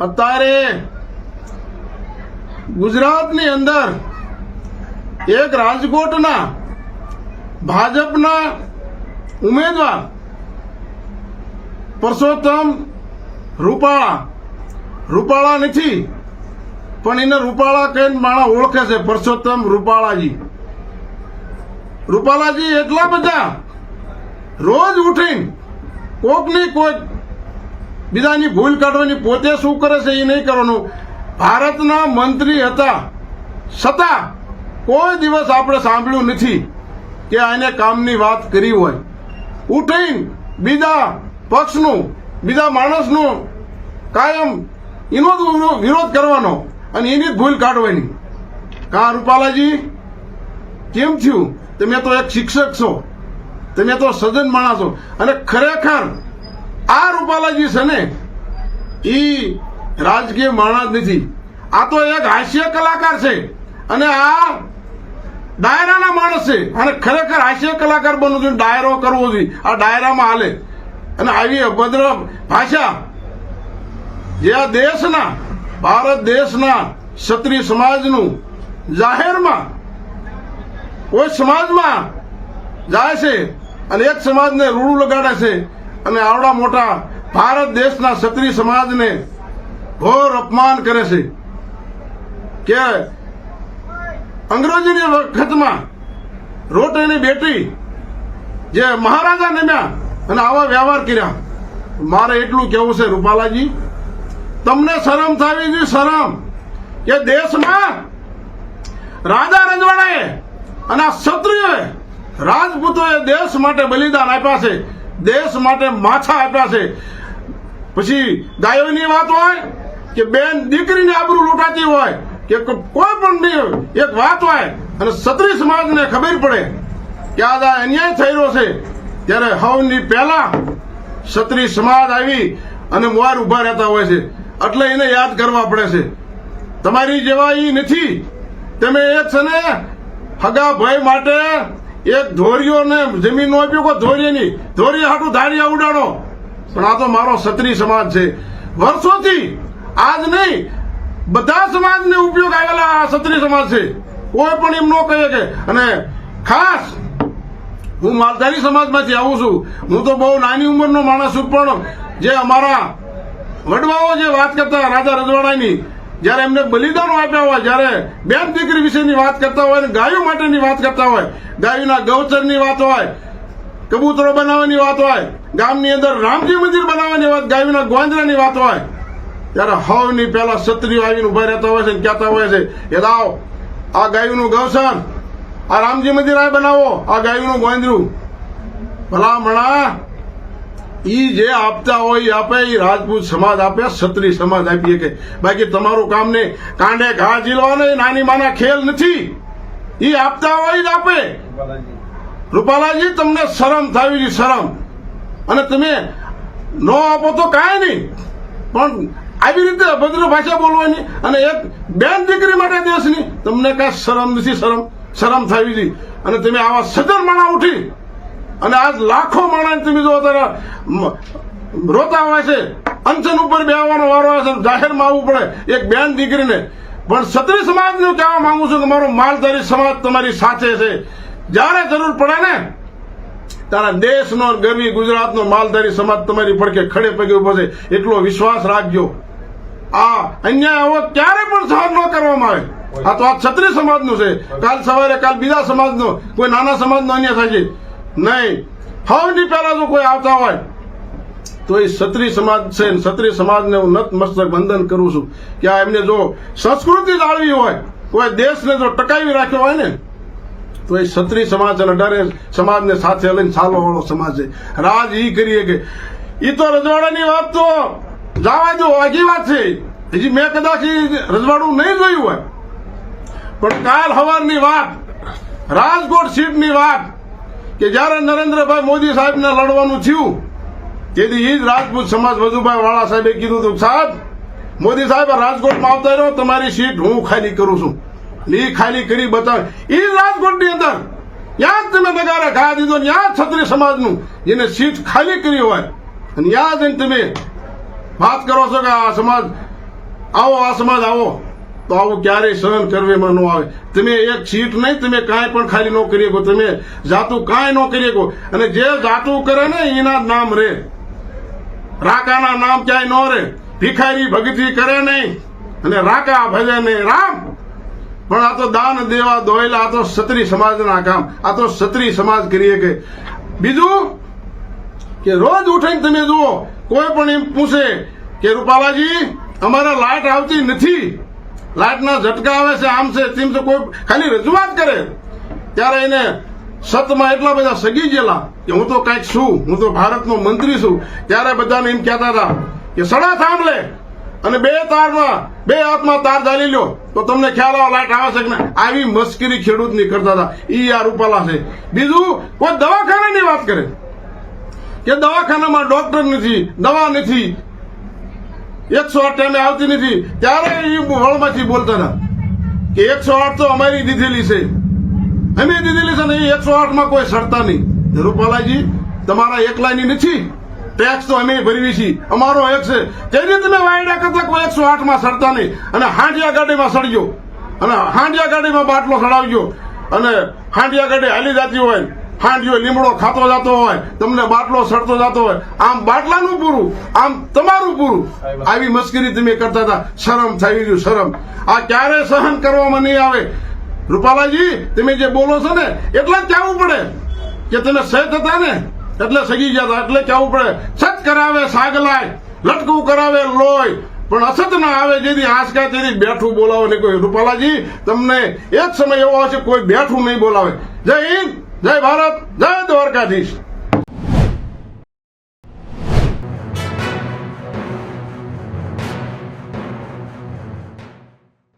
અત્યારે ગુજરાતની અંદર એક રાજકોટના ભાજપના ઉમેદવાર પરસોત્તમ રૂપાળા નથી, પણ એને રૂપાળા કહીને માણસ ઓળખે છે. પરસોત્તમ રૂપાલાજી એટલા બધા રોજ ઉઠીને કોકની કોઈ બીજાની ભૂલ કાઢવાની, પોતે શું કરે છે એ નહીં કરવાનું. ભારતના મંત્રી હતા છતાં કોઈ દિવસ આપણે સાંભળ્યું નથી કે આને કામની વાત કરી હોય. ઉઠીને બીજા પક્ષનું, બીજા માણસનું કાયમ એનો જ વિરોધ કરવાનો અને એની જ ભૂલ કાઢવાની. કા રૂપાલાજી કેમ થયું? તમે તો એક શિક્ષક છો, તમે તો સજ્જન માણસ છો. અને ખરેખર આ રૂપાલાજી છે ને એ રાજકીય માણસ નથી, આ તો એક હાસ્ય કલાકાર છે અને આ ડાયરાના માણસ છે. અને ખરેખર હાસ્ય કલાકાર બનવું જોઈએ, ડાયરો કરવો જોઈએ, આ ડાયરામાં હાલે. અને આવી અભદ્ર ભાષા જે આ દેશના, ભારત દેશના ક્ષત્રિય સમાજનું જાહેરમાં કોઈ સમાજમાં જાય છે અને એક સમાજને રૂડું લગાડે છે અને આવડા મોટા ભારત દેશના ક્ષત્રિય સમાજને ઘોર અપમાન કરે છે કે અંગ્રેજીની વખતમાં રોટેની બેટી જે મહારાજા નમ્યા અને આવા વ્યવહાર કર્યા. મારે એટલું કહેવું છે રૂપાલાજી, તમને શરમ થવી જોઈએ, શરમ કે દેશમાં રાજા રજવાડાએ અને આ ક્ષત્રિયોએ, રાજપૂતોએ દેશ માટે બલિદાન આપ્યા છે, દેશ માટે માથા આપ્યા છે. પછી ગાયોની વાત હોય કે બેન દીકરીની આબરૂ લૂંટાતી હોય કે કોઈ પણ એક વાત હોય અને ક્ષત્રિય સમાજને ખબર પડે કે આ અન્યાય થઈ રહ્યો છે, ત્યારે હવની પહેલા ક્ષત્રિય સમાજ આવી અને મોર ઉભા રહેતા હોય છે. એટલે એને યાદ કરવા પડે છે. તમારી જેવા ઈ નથી. તમે એક છે ને હગા ભાઈ માટે એક ધોરીઓ ને જમીન નો આપ્યો, ધોરીની ધોરી હાટું ધારિયા ઉડાડો. પણ આ તો મારો ક્ષત્રિય સમાજ છે. વર્ષોથી આજ નહીં, બધા સમાજને ઉપયોગ આવેલા આ ક્ષત્રિય સમાજ છે. કોઈ પણ એમ ન કહે કે. અને ખાસ હું માલધારી સમાજમાંથી આવું છું. હું તો બહુ નાની ઉંમરનો માણસ છું, પણ જે અમારા વડવાઓ જે વાત કરતા રાજા રજવાડાની, જયારે એમને બલિદાનો આપ્યા હોય, જયારે બેન દીકરી વિશેની વાત કરતા હોય, ગાયો માટેની વાત કરતા હોય, ગાયોના ગૌચરની વાત હોય, કબૂતરો બનાવવાની વાત હોય, ગામની અંદર રામજી મંદિર બનાવવાની વાત, ગાયોના ગોંદરાની વાત હોય, ત્યારે હવની પહેલા ક્ષત્રિયો આવીને ઉભા રહેતા હોય છે, કહેતા હોય છે કે લાવ આ ગાયોનું ગૌસર, આ રામજી મંદિર આ બનાવો, આ ગાયોનું ગોંદરું. ભલામણા ઈ જે આપતા હોય એ આપે, એ રાજપૂત સમાજ આપે, ક્ષત્રિય સમાજ આપીએ કે. બાકી તમારું કામ ને કાંડે ઘા ઝીલવાનો નાની માના ખેલ નથી. ઈ આપતા હોય જ આપે. રૂપાલાજી, તમને શરમ થવી જોઈએ, શરમ. અને તમે ન આપો તો કાંઈ નહીં, પણ આવી રીતે અભદ્ર ભાષા બોલવાની અને એક બેન દીકરી માટે દેશની, તમને કાંઈ શરમ નથી. શરમ થવી જોઈએ. અને તમે આવા સજ્જન માણા ઉઠી અને આજ લાખો માણસ તમે જો અત્યારે રોતા હોય છે, અનશન ઉપર બેસવાનો વારો આવે છે, જાહેરમાં આવવું પડે એક બેન દીકરીને. પણ ક્ષત્રિય સમાજને કહેવા માંગુ છું કે મારો માલધારી સમાજ તમારી સાથે છે. જયારે જરૂર પડે ને તારા દેશનો ગરવી ગુજરાતનો માલધારી સમાજ તમારી પડખે ખડે પગે ઉભો છે. એટલો વિશ્વાસ રાખજો. આ અન્યાય હવે ક્યારે પણ સહન ન કરવામાં આવે. આ તો આ ક્ષત્રિય સમાજનું છે. કાલ સવારે કાલ બીજા સમાજનો, કોઈ નાના સમાજનો અન્યાય થાય છે નહીં. હવની પહેલા જો કોઈ આવતા હોય તો એ ક્ષત્રિય સમાજ છે. ક્ષત્રિય સમાજને હું નતમસ્તક વંદન કરું છું કે આ એમને જો સંસ્કૃતિ જાળવી હોય, કોઈ દેશને જો ટકાવી રાખ્યો હોય ને, તો એ ક્ષત્રિય સમાજ અને અઢારે સમાજને સાથે લઈને ચાલવા વાળો સમાજ છે. રાજ ઈ કરીએ કે ઈ તો રજવાડાની વાત તો જવા દો, આગી વાત છે. હજી મેં કદાચ રજવાડું નહીં જોયું હોય, પણ કાલ સવારની વાત, રાજકોટ સીટની વાત, કે જયારે નરેન્દ્રભાઈ મોદી સાહેબને લડવાનું થયું, તેથી એ જ રાજપૂત સમાજ વજુભાઈ વાળા સાહેબે કીધું હતું, સાહેબ મોદી સાહેબ રાજકોટમાં આવતા રહ્યો, તમારી સીટ હું ખાલી કરું છું. એ ખાલી કરી બતાવે. એ જ રાજકોટની અંદર ત્યાં જ તમે નગારા ઘા દીધો, ત્યાં જ ક્ષત્રિય સમાજનું જેને સીટ ખાલી કરી હોય, અને ત્યાં જઈને તમે વાત કરો છો કે આ સમાજ આવો આ સમાજ આવો તો આવું ક્યારેય સહન કરવામાં ન આવે. તમે એક સીટ નહીં, તમે કાંઈ પણ ખાલી ન કરી શકો, તમે જાતું કાંઈ ન કરી શકો. અને જે જાતું કરે ને એના નામ રે, રાકાના નામ ક્યાંય ન રે. ભિખારી ભગતી કરે નહીં અને રાકા ભજે નહીં રામ. પણ આ તો દાન દેવા દોયલા, આ તો ક્ષત્રિય સમાજના કામ, આ તો ક્ષત્રિય સમાજ કરીએ. કે બીજું કે રોજ ઉઠીને તમે જુઓ, કોઈ પણ એમ પૂછે કે રૂપાલાજી અમારે લાઇટ આવતી નથી, લાઇટના ઝટકા આવે છે, આમ છે તેમ છે, કોઈ ખાલી રજૂઆત કરે ત્યારે એને સતમાં એટલા બધા સગી ગયેલા કે હું તો કાંઈક છું, હું તો ભારતનો મંત્રી છું. ત્યારે બધાને એમ કહેતા હતા કે સડા થાંભલે અને બે હાથમાં તાર ઝાલી લ્યો તો તમને ખ્યાલ આવે લાઇટ આવે છે કે ના. આવી મસ્કરી ખેડૂતની કરતા હતા. ઈ આ રૂપાલા છે. બીજું કોઈ દવાખાનાની વાત કરે કે દવાખાનામાં ડોક્ટર નથી, દવા નથી, 108 ટાઈમે આવતી નથી, ત્યારે એ વળમાંથી બોલતા હતા કે 108 તો અમારી દીધેલી છે, અમે દીધેલી છે ને એ 108 માં કોઈ સડતા નહીં. રૂપાલાજી તમારા એકલાની નથી, ટેક્સ તો અમે ભરવી છીએ, અમારો એક છે. જેની તમે વાયડા કરતા કોઈ 108 માં સડતા નહીં. અને હાંડિયા ગાડીમાં સડજો અને હાંડિયા ગાડીમાં બાટલો સડાવજો અને હાંડિયા ગાડી હાલી જતી હોય, હાંડિયો લીમડો ખાતો જતો હોય, તમને બાટલો સડતો જતો હોય, આમ બાટલાનું પૂરું, આમ તમારું પૂરું. આવી મસ્કરી તમે કરતા હતા. શરમ થઈ ગયું, શરમ. આ ક્યારે સહન કરવામાં નહીં આવે. રૂપાલાજી તમે જે બોલો છો ને એટલે જ કહેવું પડે કે તમે સહેજ હતા ને એટલે સગી ગયા હતા, એટલે કહેવું પડે. સત કરાવે સાગલાય, લટકું કરાવે લોય, પણ અસત ના આવે જેથી આંસકા તેથી બેઠું બોલાવે નહીં કોઈ. રૂપાલાજી તમને એક સમય એવો હશે કોઈ બેઠું નહીં બોલાવે. જય હિન્દ, જય ભારત, જય દ્વારકાધીશ.